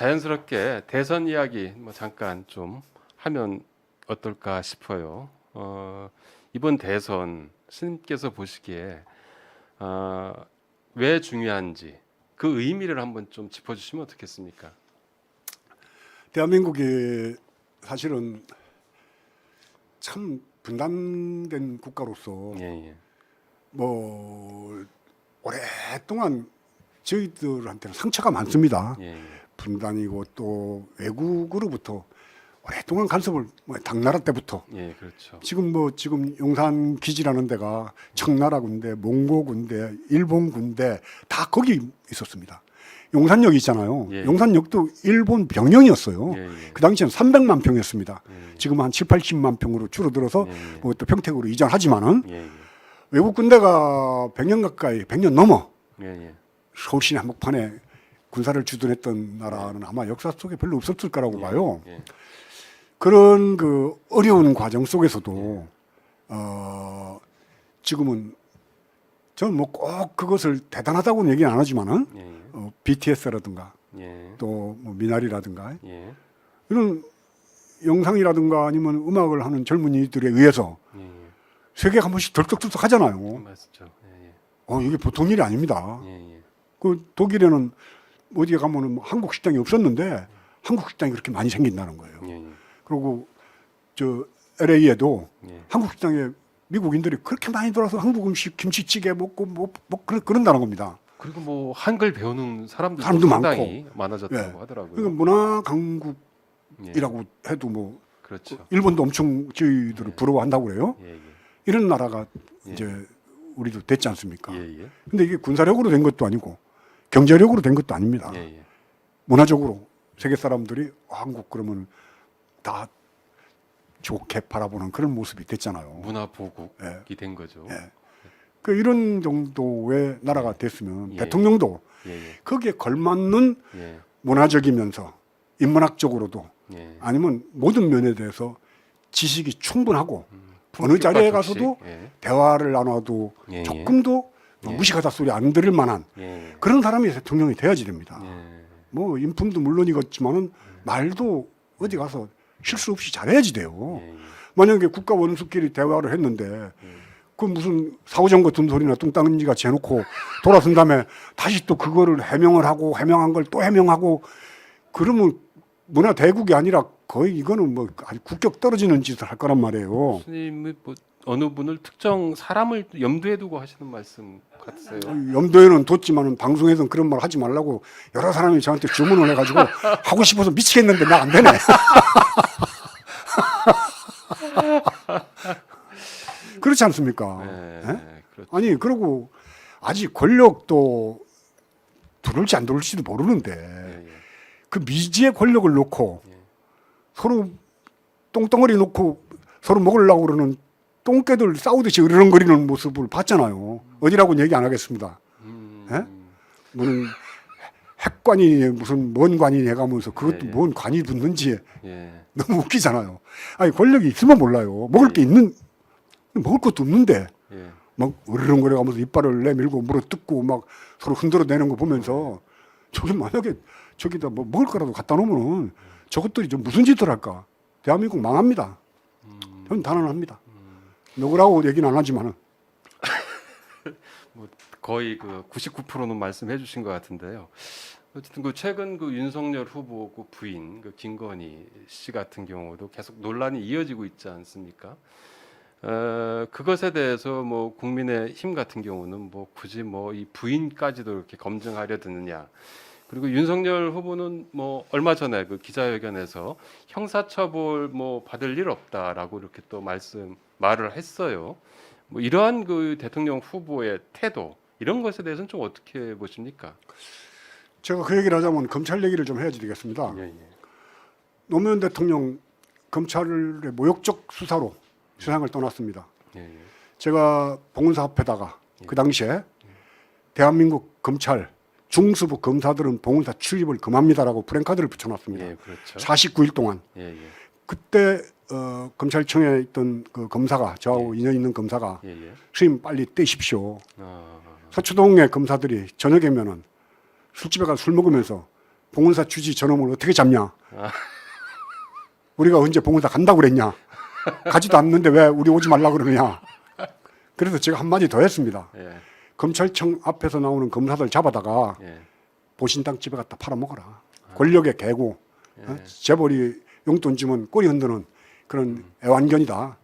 자연스럽게 대선 이야기 뭐 잠깐 좀 하면 어떨까 싶어요. 이번 대선 스님께서 보시기에 왜 중요한지 그 의미를 한번 좀 짚어주시면 어떻겠습니까? 대한민국이 사실은 참 분단된 국가로서 예, 예. 뭐 오랫동안 저희들한테는 상처가 많습니다. 예, 예. 분단이고 또 외국으로부터 오랫동안 간섭을 당나라 때부터 예, 그렇죠. 지금 용산 기지라는 데가 청나라 군대, 몽고 군대, 일본 군대 다 거기 있었습니다. 용산역 있잖아요. 예. 용산역도 일본 병영이었어요. 예, 예. 그 당시에는 300만 평이었습니다. 예, 지금 한 7, 80만 평으로 줄어들어서 예, 예. 뭐 또 평택으로 이전하지만은 예, 예. 외국 군대가 100년 가까이 100년 넘어 예, 예. 서울 시내 한복판에 군사를 주둔했던 나라는 아마 역사 속에 별로 없었을 거라고 봐요. 예. 그런 그 어려운 과정 속에서도 지금은 저는 뭐 꼭 그것을 대단하다고는 얘기는 안 하지만은 예, 예. BTS라든가 예. 또 뭐 미나리라든가 예. 이런 영상이라든가 아니면 음악을 하는 젊은이들에 의해서 예, 예. 세계가 한 번씩 덜떡덜떡 하잖아요. 맞죠. 예, 예. 이게 보통 일이 아닙니다. 예, 예. 그 독일에는 어디에 가면은 뭐 한국 식당이 없었는데 한국 식당이 그렇게 많이 생긴다는 거예요. 예, 예. 그리고 저 LA에도 예. 한국 식당에 미국인들이 그렇게 많이 들어와서 한국 음식 김치찌개 먹고 뭐 그런다는 겁니다. 그리고 뭐 한글 배우는 사람들도 사람도 상당히 많아졌다고 예. 하더라고요. 그러니까 문화 강국이라고 예. 해도 뭐 그렇죠. 일본도 엄청 저희들을 예. 부러워한다고 그래요. 예, 예. 이런 나라가 예. 이제 우리도 됐지 않습니까? 예, 예. 근데 이게 군사력으로 된 것도 아니고 경제력으로 된 것도 아닙니다. 예, 예. 문화적으로 세계 사람들이 한국 그러면 다 좋게 바라보는 그런 모습이 됐잖아요. 문화 보국이 예. 된 거죠. 예. 그 이런 정도의 나라가 됐으면 예. 대통령도 예, 예. 거기에 걸맞는 예. 문화적이면서 인문학적으로도 예. 아니면 모든 면에 대해서 지식이 충분하고 어느 품격과 자리에 격식. 가서도 예. 대화를 나눠도 예, 예. 조금도 예. 무식하다 소리 안 들을 만한 예. 그런 사람이 대통령이 돼야지 됩니다. 예. 뭐 인품도 물론이겠지만은 말도 어디 가서 실수 없이 잘해야지 돼요. 예. 만약에 국가 원수끼리 대화를 했는데 그 무슨 사후정 같은 소리나 뚱땅지가 해놓고 돌아선 다음에 다시 또 그거를 해명을 하고 해명한 걸 또 해명하고 그러면 문화 대국이 아니라 거의 이거는 뭐 아주 국격 떨어지는 짓을 할 거란 말이에요. 스님이 뭐 어느 분을 특정 사람을 염두에 두고 하시는 말씀 같으세요. 염두에는 뒀지만은 방송에서는 그런 말 하지 말라고 여러 사람이 저한테 주문을 해가지고 하고 싶어서 미치겠는데 나 안 되네. 그렇지 않습니까? 네, 예? 그렇죠. 아니 그리고 아직 권력도 들을지 안 들을지도 모르는데 예, 예. 그 미지의 권력을 놓고 서로 똥덩어리 놓고 서로 먹으려고 그러는 똥개들 싸우듯이 으르렁거리는 모습을 봤잖아요. 어디라고는 얘기 안 하겠습니다. 예? 무슨 핵관이 무슨 뭔 관이 해가면서 그것도 예, 예. 뭔 관이 붙는지 예. 너무 웃기잖아요. 아니 권력이 있으면 몰라요. 먹을 게 있는 먹을 것도 없는데 예. 막 으르렁거려가면서 이빨을 내밀고 물어뜯고 막 서로 흔들어대는 거 보면서 저게 만약에 저기다 뭐 먹을 거라도 갖다 놓으면은 저것들이 좀 무슨 짓을 할까? 대한민국 망합니다. 저는 단언합니다. 누구라고 얘기는 안 하지만은 뭐 거의 그 99%는 말씀해 주신 것 같은데요. 어쨌든 그 최근 그 윤석열 후보 그 부인 그 김건희 씨 같은 경우도 계속 논란이 이어지고 있지 않습니까? 그것에 대해서 뭐 국민의힘 같은 경우는 뭐 굳이 뭐 이 부인까지도 이렇게 검증하려 드느냐. 그리고 윤석열 후보는 뭐 얼마 전에 그 기자회견에서 형사처벌 뭐 받을 일 없다라고 이렇게 또 말을 했어요. 뭐 이러한 그 대통령 후보의 태도 이런 것에 대해서는 좀 어떻게 보십니까? 제가 그 얘기를 하자면 검찰 얘기를 좀 해야지 되겠습니다. 예, 예. 노무현 대통령 검찰의 모욕적 수사로 세상을 떠났습니다. 예, 예. 제가 봉은사협회다가 그 당시에 대한민국 검찰 중수부 검사들은 봉은사 출입을 금합니다라고 프랭카드를 붙여놨습니다. 예, 그렇죠. 49일 동안. 예, 예. 그때 검찰청에 있던 그 검사가 저하고 인연 있는 검사가 예, 예. 스님 빨리 떼십시오. 아, 서초동의 검사들이 저녁이면은 술집에 가서 술 먹으면서 봉은사 주지 저놈을 어떻게 잡냐? 아. 우리가 언제 봉은사 간다고 그랬냐? 가지도 않는데 왜 우리 오지 말라 그러느냐? 그래서 제가 한마디 더 했습니다. 예. 검찰청 앞에서 나오는 검사들 잡아다가 예. 보신당 집에 갖다 팔아먹어라. 권력의 개고, 예. 재벌이 용돈 주면 꼬리 흔드는 그런 애완견이다.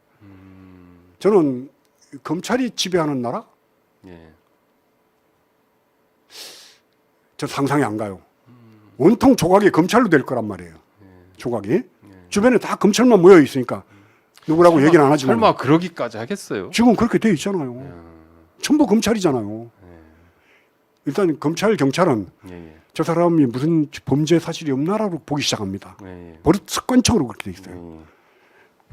저는 검찰이 지배하는 나라? 예. 저 상상이 안 가요. 온통 조각이 검찰로 될 거란 말이에요. 조각이. 주변에 다 검찰만 모여 있으니까 누구라고 얘기는 안 하지만 설마 그러기까지 하겠어요? 지금 그렇게 돼 있잖아요. 전부 검찰이잖아요. 일단 검찰 경찰은 예. 예. 저 사람이 무슨 범죄 사실이 없나라고 보기 시작합니다. 예. 예. 버릇 습관적으로 그렇게 돼 있어요.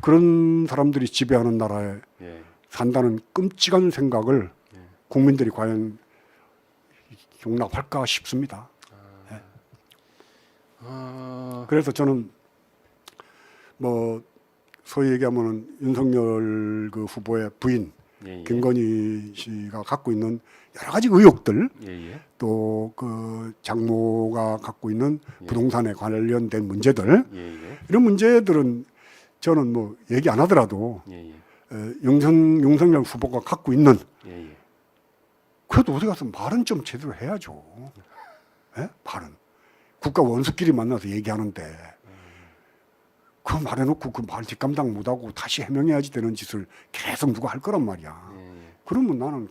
그런 사람들이 지배하는 나라에 예. 산다는 끔찍한 생각을 국민들이 과연 용납할까 싶습니다. 아. 그래서 저는 뭐 소위 얘기하면은 윤석열 그 후보의 부인 예. 예. 김건희 씨가 갖고 있는 여러 가지 의혹들, 예. 예. 또 그 장모가 갖고 있는 예. 부동산에 관련된 문제들, 예. 예. 이런 문제들은 저는 뭐 얘기 안 하더라도 예. 예. 윤석열 후보가 갖고 있는, 예. 예. 그래도 어디 가서 말은 좀 제대로 해야죠. 예? 말은 국가 원수끼리 만나서 얘기하는데 그 말해놓고 그 말 뒷감당 못하고 다시 해명해야지 되는 짓을 계속 누가 할 거란 말이야. 예. 그러면 나는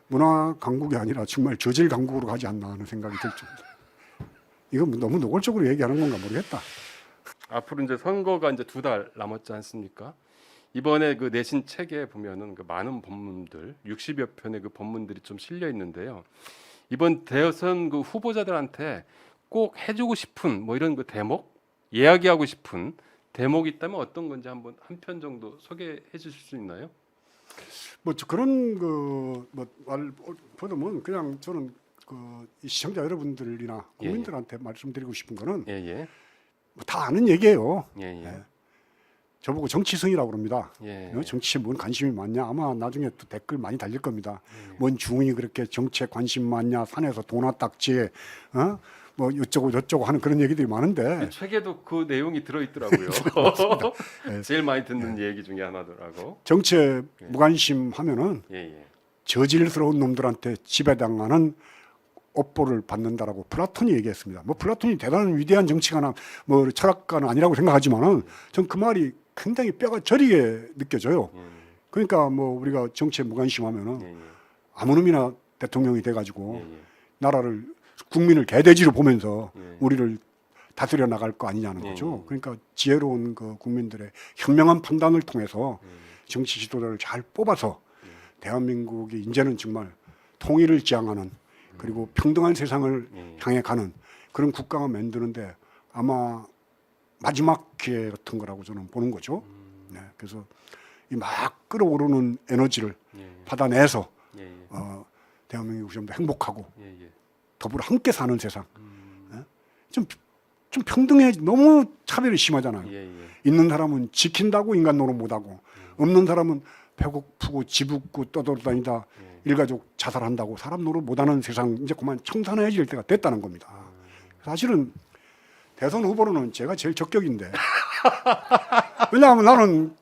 문화 강국이 아니라 정말 저질 강국으로 가지 않나 하는 생각이 들 정도. 이거 너무 노골적으로 얘기하는 건가 모르겠다. 앞으로 이제 선거가 이제 2달 남았지 않습니까? 이번에 그 내신 책에 보면은 그 많은 법문들, 60여 편의 그 법문들이 좀 실려 있는데요. 이번 대선 그 후보자들한테 꼭 해주고 싶은 뭐 이런 그 대목, 이야기하고 싶은 대목이 있다면 어떤 건지 한번 한 편 정도 소개해 주실 수 있나요? 뭐 그런 그뭐말 보면 그냥 저는 이 시청자 여러분들이나 국민들한테 말씀드리고 싶은 거는 예, 예. 뭐다 아는 얘기예요. 예, 예. 예. 저보고 정치성이라고 그럽니다. 예. 정치에 뭔 관심이 많냐? 아마 나중에 또 댓글 많이 달릴 겁니다. 뭔 중이 그렇게 정치에 관심 많냐? 산에서 도나 딱지, 뭐 어쩌고 저쩌고 하는 그런 얘기들이 많은데 책에도 그 내용이 들어 있더라고요. 예. 제일 많이 듣는 얘기 중에 하나더라고. 정치에 무관심하면은 예, 예. 저질스러운 놈들한테 지배당하는 업보를 받는다라고 플라톤이 얘기했습니다. 뭐 플라톤이 대단한 위대한 정치가나 뭐 철학가는 아니라고 생각하지만은 전 그 말이 굉장히 뼈가 저리게 느껴져요. 그러니까 뭐 우리가 정치에 무관심하면은 예, 예. 아무 놈이나 대통령이 돼가지고 예, 예. 나라를 국민을 개돼지로 보면서 예. 우리를 다스려 나갈 거 아니냐는 예, 거죠. 예. 그러니까 지혜로운 그 국민들의 현명한 판단을 통해서 정치 지도자를 잘 뽑아서 대한민국이 이제는 정말 통일을 지향하는 그리고 평등한 세상을 향해 가는 그런 국가가 만드는데 아마 마지막 기회 같은 거라고 저는 보는 거죠. 네, 그래서 이 막 끓어오르는 에너지를 예, 받아내서 예, 예. 대한민국이 좀 더 행복하고 예, 예. 더불어 함께 사는 세상. 예? 좀 평등해. 너무 차별이 심하잖아요. 예, 예. 있는 사람은 지킨다고 인간 노릇 못하고 없는 사람은 배고프고 집없고 떠돌아다니다 일가족 자살한다고 사람 노릇 못하는 세상 이제 그만 청산해질 때가 됐다는 겁니다. 사실은 대선 후보로는 제가 제일 적격인데 왜냐하면 나는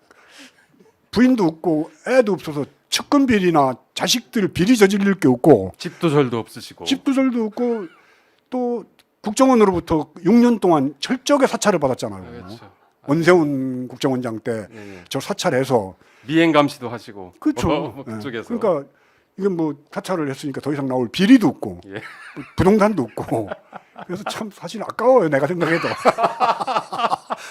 부인도 없고 애도 없어서 측근 비리나 자식들 비리 저지를 게 없고 집도 절도 없으시고. 집도 절도 없고 또 국정원으로부터 6년 동안 철저하게 사찰을 받았잖아요. 그렇죠. 원세훈 국정원장 때 저 예, 예. 사찰해서 미행 감시도 하시고. 그렇죠. 그쪽에서. 그러니까 이건 뭐 사찰을 했으니까 더 이상 나올 비리도 없고 예. 부동산도 없고 그래서 참 사실 아까워요 내가 생각해도.